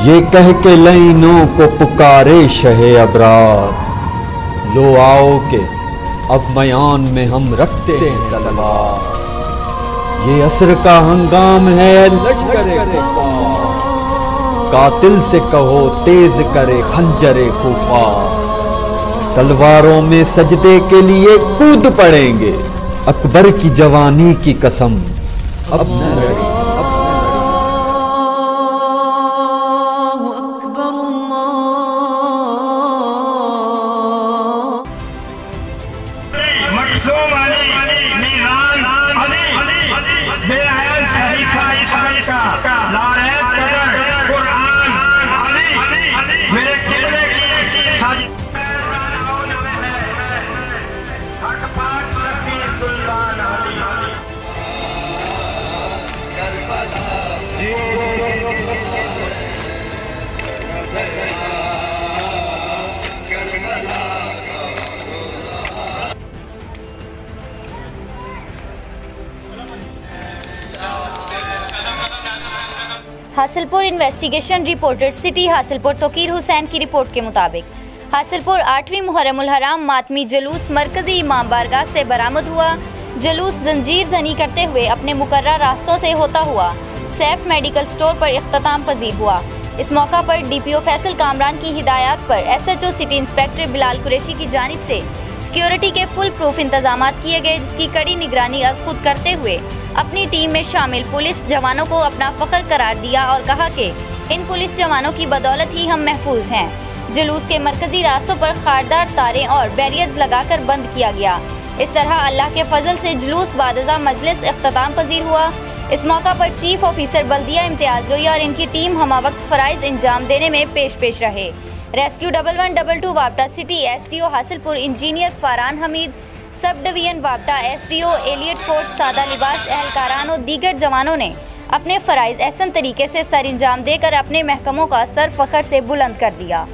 ये कह के लाइनों को पुकारे शहे अबरार, लो आओ के अब मयान में हम रखते हैं तलवार। ये असर का हंगाम है लश्करे कुफ्फार, कातिल से कहो तेज करे खंजरे खुफार। तलवारों में सजदे के लिए कूद पड़ेंगे, अकबर की जवानी की कसम अब न रही। Hasilpur investigation reporter city Hasilpur Toqeer Hussain की रिपोर्ट के मुताबिक हासिलपुर 8वीं मुहर्रमुल हराम मातमी जुलूस मरकजी इमाम बारगाह से बरामद हुआ। जुलूस जंजीर जनी करते हुए अपने मुकर्रर रास्तों से होता हुआ सैफ मेडिकल स्टोर पर इख्तिताम पजीर हुआ। इस मौका पर DPO फैसल कामरान की हिदायत पर SHO city inspector Bilal Qureshi की जानिब से सिक्योरिटी के फुल प्रूफ इंतजाम किए गए, जिसकी कड़ी निगरानी अज खुद करते हुए अपनी टीम में शामिल पुलिस जवानों को अपना फख्र करार दिया और कहा कि इन पुलिस जवानों की बदौलत ही हम महफूज हैं। जुलूस के मरकजी रास्तों पर खारदार तारें और बैरियर्स लगाकर बंद किया गया। इस तरह अल्लाह के फजल से जुलूस बादजा मजलिस इख्तिताम पजीर हुआ। इस मौका पर चीफ ऑफिसर बल्दिया इम्तियाज जोई और इनकी टीम हमावक्त फराइज अंजाम देने में पेश रहे। रेस्क्यू 1122 वापटा city SDO Hasilpur engineer Farhan Hameed, sub division वापटा SDO एलियट फोर्स, सादा लिबास एहलकारान और दीगर जवानों ने अपने फराइज एहसन तरीके से सर अंजाम देकर अपने महकमों का सर फख्र से बुलंद कर दिया।